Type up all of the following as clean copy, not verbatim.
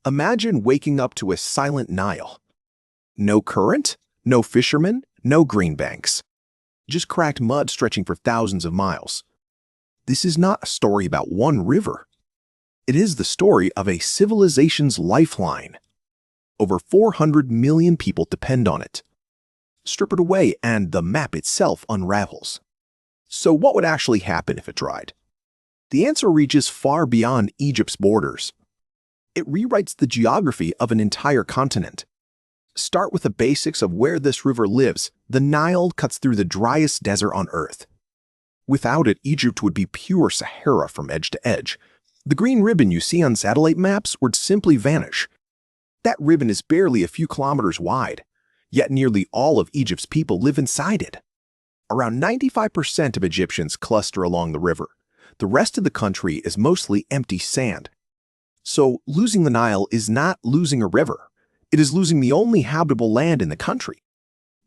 Imagine waking up to a silent Nile. No current, no fishermen, no green banks. Just cracked mud stretching for thousands of miles. This is not a story about one river. It is the story of a civilization's lifeline. Over 400 million people depend on it. Strip it away and the map itself unravels. So what would actually happen if it dried? The answer reaches far beyond Egypt's borders. It rewrites the geography of an entire continent. Start with the basics of where this river lives. The Nile cuts through the driest desert on Earth. Without it, Egypt would be pure Sahara from edge to edge. The green ribbon you see on satellite maps would simply vanish. That ribbon is barely a few kilometers wide, yet nearly all of Egypt's people live inside it. Around 95% of Egyptians cluster along the river. The rest of the country is mostly empty sand. So losing the Nile is not losing a river. It is losing the only habitable land in the country.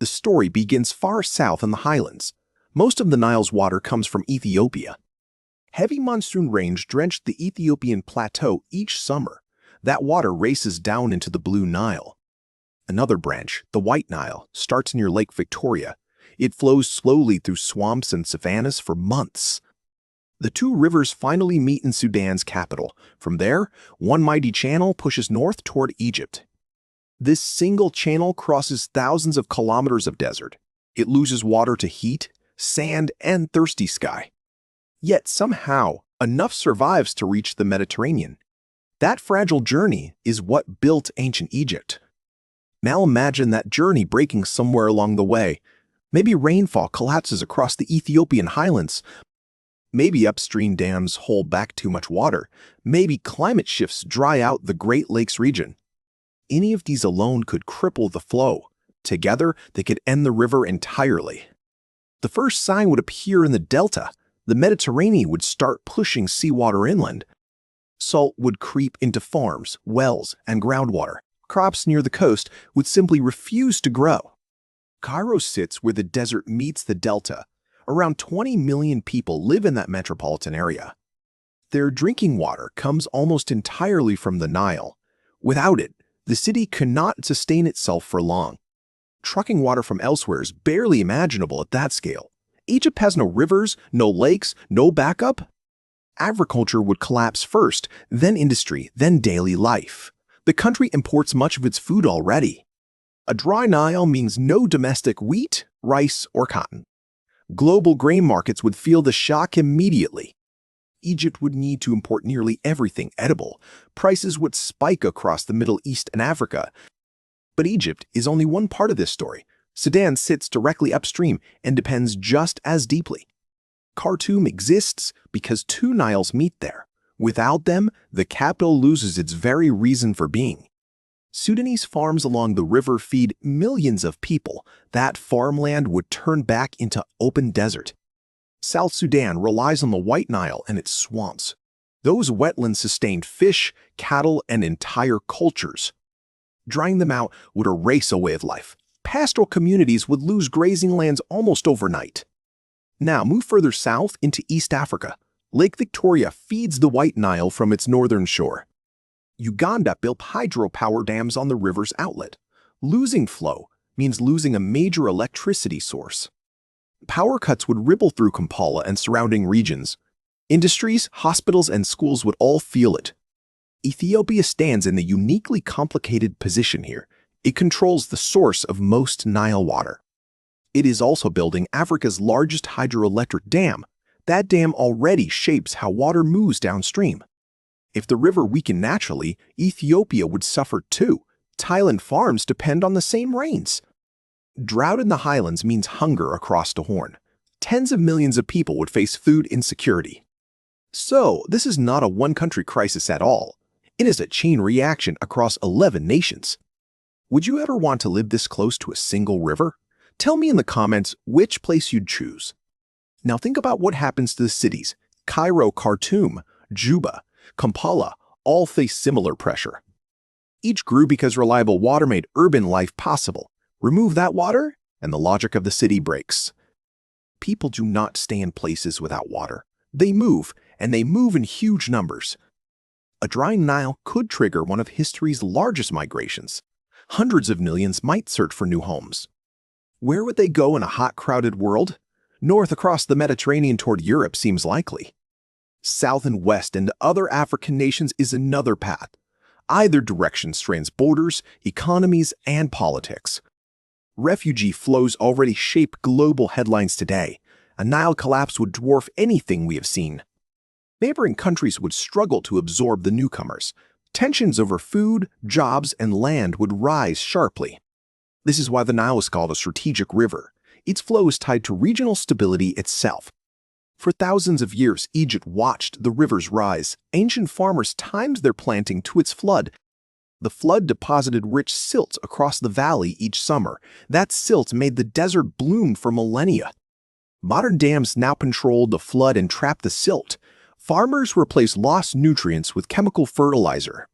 The story begins far south in the highlands. Most of the Nile's water comes from Ethiopia. Heavy monsoon rains drench the Ethiopian plateau each summer. That water races down into the Blue Nile. Another branch, the White Nile, starts near Lake Victoria. It flows slowly through swamps and savannas for months. The two rivers finally meet in Sudan's capital. From there, one mighty channel pushes north toward Egypt. This single channel crosses thousands of kilometers of desert. It loses water to heat, sand, and thirsty sky. Yet somehow, enough survives to reach the Mediterranean. That fragile journey is what built ancient Egypt. Now imagine that journey breaking somewhere along the way. Maybe rainfall collapses across the Ethiopian highlands. Maybe upstream dams hold back too much water. Maybe climate shifts dry out the Great Lakes region. Any of these alone could cripple the flow. Together, they could end the river entirely. The first sign would appear in the delta. The Mediterranean would start pushing seawater inland. Salt would creep into farms, wells, and groundwater. Crops near the coast would simply refuse to grow. Cairo sits where the desert meets the delta. Around 20 million people live in that metropolitan area. Their drinking water comes almost entirely from the Nile. Without it, the city cannot sustain itself for long. Trucking water from elsewhere is barely imaginable at that scale. Egypt has no rivers, no lakes, no backup. Agriculture would collapse first, then industry, then daily life. The country imports much of its food already. A dry Nile means no domestic wheat, rice, or cotton. Global grain markets would feel the shock immediately. Egypt would need to import nearly everything edible. Prices would spike across the Middle East and Africa. But Egypt is only one part of this story. Sudan sits directly upstream and depends just as deeply. Khartoum exists because two Niles meet there. Without them, the capital loses its very reason for being. Sudanese farms along the river feed millions of people. That farmland would turn back into open desert. South Sudan relies on the White Nile and its swamps. Those wetlands sustain fish, cattle, and entire cultures. Drying them out would erase a way of life. Pastoral communities would lose grazing lands almost overnight. Now move further south into East Africa. Lake Victoria feeds the White Nile from its northern shore. Uganda built hydropower dams on the river's outlet. Losing flow means losing a major electricity source. Power cuts would ripple through Kampala and surrounding regions. Industries, hospitals, and schools would all feel it. Ethiopia stands in a uniquely complicated position here. It controls the source of most Nile water. It is also building Africa's largest hydroelectric dam. That dam already shapes how water moves downstream. If the river weakened naturally, Ethiopia would suffer too. Thailand farms depend on the same rains. Drought in the highlands means hunger across the Horn. Tens of millions of people would face food insecurity. So, this is not a one-country crisis at all. It is a chain reaction across 11 nations. Would you ever want to live this close to a single river? Tell me in the comments which place you'd choose. Now think about what happens to the cities. Cairo, Khartoum, Juba, Kampala all face similar pressure. Each grew because reliable water made urban life possible. Remove that water, and the logic of the city breaks. People do not stay in places without water. They move, and they move in huge numbers. a dry Nile could trigger one of history's largest migrations. Hundreds of millions might search for new homes. Where would they go in a hot, crowded world? North across the Mediterranean toward Europe seems likely. South and west into other African nations is another path. Either direction strains borders, economies, and politics. Refugee flows already shape global headlines today. A Nile collapse would dwarf anything we have seen. Neighboring countries would struggle to absorb the newcomers. Tensions over food, jobs, and land would rise sharply. This is why the Nile is called a strategic river. Its flow is tied to regional stability itself. For thousands of years, Egypt watched the river's rise. Ancient farmers timed their planting to its flood. The flood deposited rich silt across the valley each summer. That silt made the desert bloom for millennia. Modern dams now control the flood and trap the silt. Farmers replace lost nutrients with chemical fertilizer.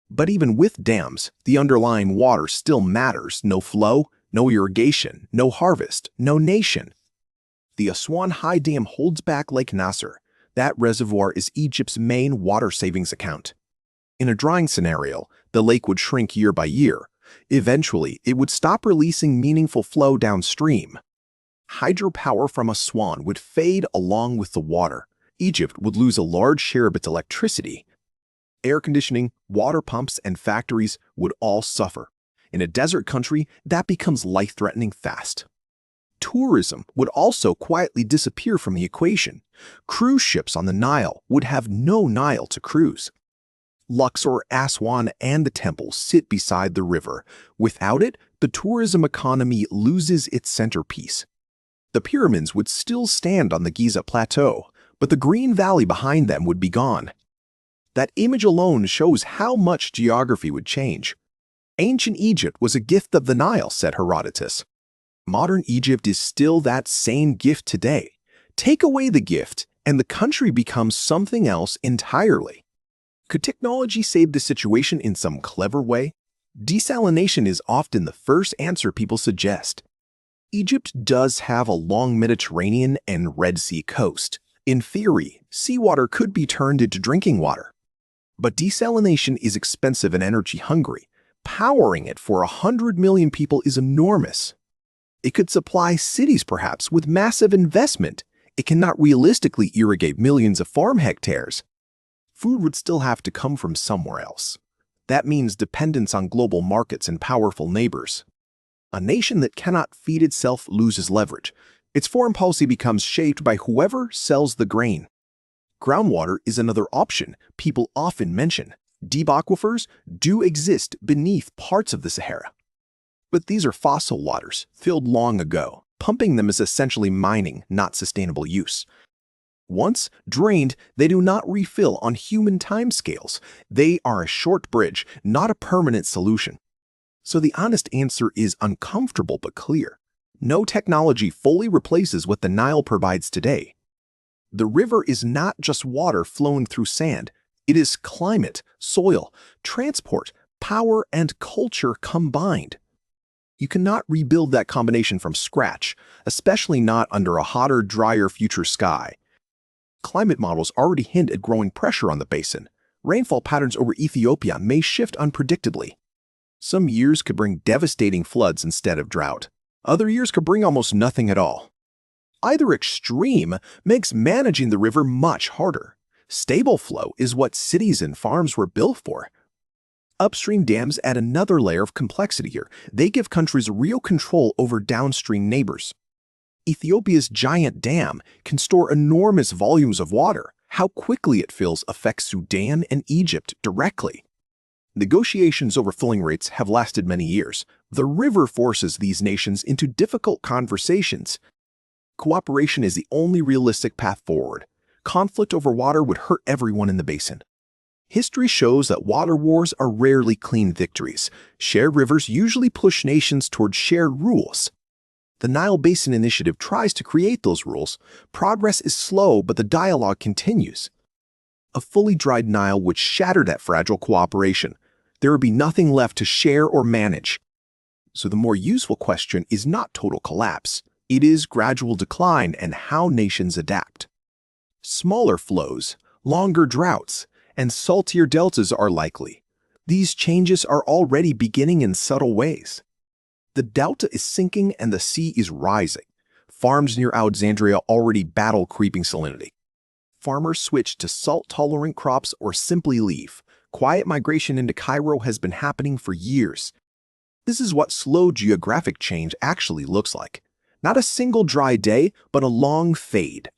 But even with dams, the underlying water still matters. No flow, no irrigation, no harvest, no nation. The Aswan High Dam holds back Lake Nasser. That reservoir is Egypt's main water savings account. In a drying scenario, the lake would shrink year by year. Eventually, it would stop releasing meaningful flow downstream. Hydropower from Aswan would fade along with the water. Egypt would lose a large share of its electricity. Air conditioning, water pumps, and factories would all suffer. In a desert country, that becomes life-threatening fast. Tourism would also quietly disappear from the equation. Cruise ships on the Nile would have no Nile to cruise. Luxor, Aswan, and the temples sit beside the river. Without it, the tourism economy loses its centerpiece. The pyramids would still stand on the Giza Plateau, but the green valley behind them would be gone. That image alone shows how much geography would change. Ancient Egypt was a gift of the Nile, said Herodotus. Modern Egypt is still that same gift today. Take away the gift, and the country becomes something else entirely. Could technology save the situation in some clever way? Desalination is often the first answer people suggest. Egypt does have a long Mediterranean and Red Sea coast. In theory, seawater could be turned into drinking water. But desalination is expensive and energy-hungry. Powering it for 100 million people is enormous. It could supply cities, perhaps, with massive investment. It cannot realistically irrigate millions of farm hectares. Food would still have to come from somewhere else. That means dependence on global markets and powerful neighbors. A nation that cannot feed itself loses leverage. Its foreign policy becomes shaped by whoever sells the grain. Groundwater is another option people often mention. Deep aquifers do exist beneath parts of the Sahara. But these are fossil waters, filled long ago. Pumping them is essentially mining, not sustainable use. Once drained, they do not refill on human timescales. They are a short bridge, not a permanent solution. So the honest answer is uncomfortable but clear. No technology fully replaces what the Nile provides today. The river is not just water flowing through sand. It is climate, soil, transport, power, and culture combined. You cannot rebuild that combination from scratch, especially not under a hotter, drier future sky. Climate models already hint at growing pressure on the basin. Rainfall patterns over Ethiopia may shift unpredictably. Some years could bring devastating floods instead of drought. Other years could bring almost nothing at all. Either extreme makes managing the river much harder. Stable flow is what cities and farms were built for. Upstream dams add another layer of complexity here. They give countries real control over downstream neighbors. Ethiopia's giant dam can store enormous volumes of water. How quickly it fills affects Sudan and Egypt directly. Negotiations over filling rates have lasted many years. The river forces these nations into difficult conversations. Cooperation is the only realistic path forward. Conflict over water would hurt everyone in the basin. History shows that water wars are rarely clean victories. Shared rivers usually push nations toward shared rules. The Nile Basin Initiative tries to create those rules. Progress is slow, but the dialogue continues. A fully dried Nile would shatter that fragile cooperation. There would be nothing left to share or manage. So the more useful question is not total collapse. It is gradual decline and how nations adapt. Smaller flows, longer droughts, and saltier deltas are likely. These changes are already beginning in subtle ways. The delta is sinking and the sea is rising. Farms near Alexandria already battle creeping salinity. Farmers switch to salt-tolerant crops or simply leave. Quiet migration into Cairo has been happening for years. This is what slow geographic change actually looks like. Not a single dry day, but a long fade.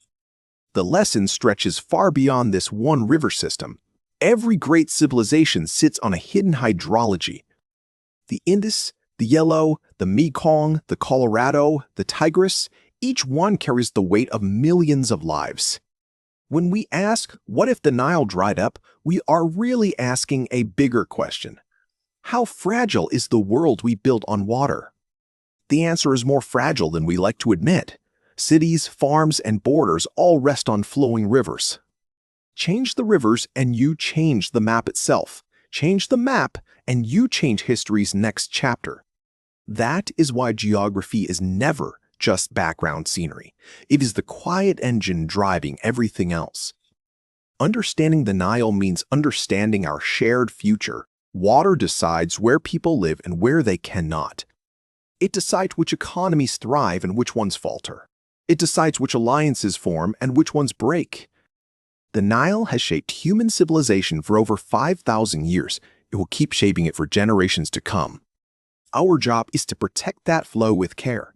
The lesson stretches far beyond this one river system. Every great civilization sits on a hidden hydrology. The Indus, the Yellow, the Mekong, the Colorado, the Tigris, each one carries the weight of millions of lives. When we ask, what if the Nile dried up, we are really asking a bigger question. How fragile is the world we built on water? The answer is more fragile than we like to admit. Cities, farms, and borders all rest on flowing rivers. Change the rivers and you change the map itself. Change the map and you change history's next chapter. That is why geography is never just background scenery. It is the quiet engine driving everything else. Understanding the Nile means understanding our shared future. Water decides where people live and where they cannot. It decides which economies thrive and which ones falter. It decides which alliances form and which ones break. The Nile has shaped human civilization for over 5,000 years. It will keep shaping it for generations to come. Our job is to protect that flow with care,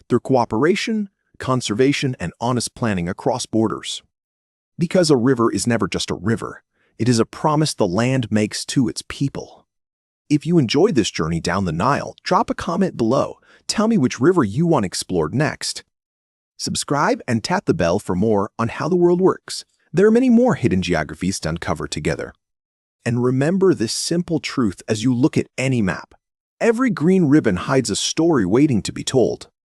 through cooperation, conservation, and honest planning across borders. Because a river is never just a river, it is a promise the land makes to its people. If you enjoyed this journey down the Nile, drop a comment below. Tell me which river you want explored next. Subscribe and tap the bell for more on how the world works. There are many more hidden geographies to uncover together. And remember this simple truth as you look at any map. Every green ribbon hides a story waiting to be told.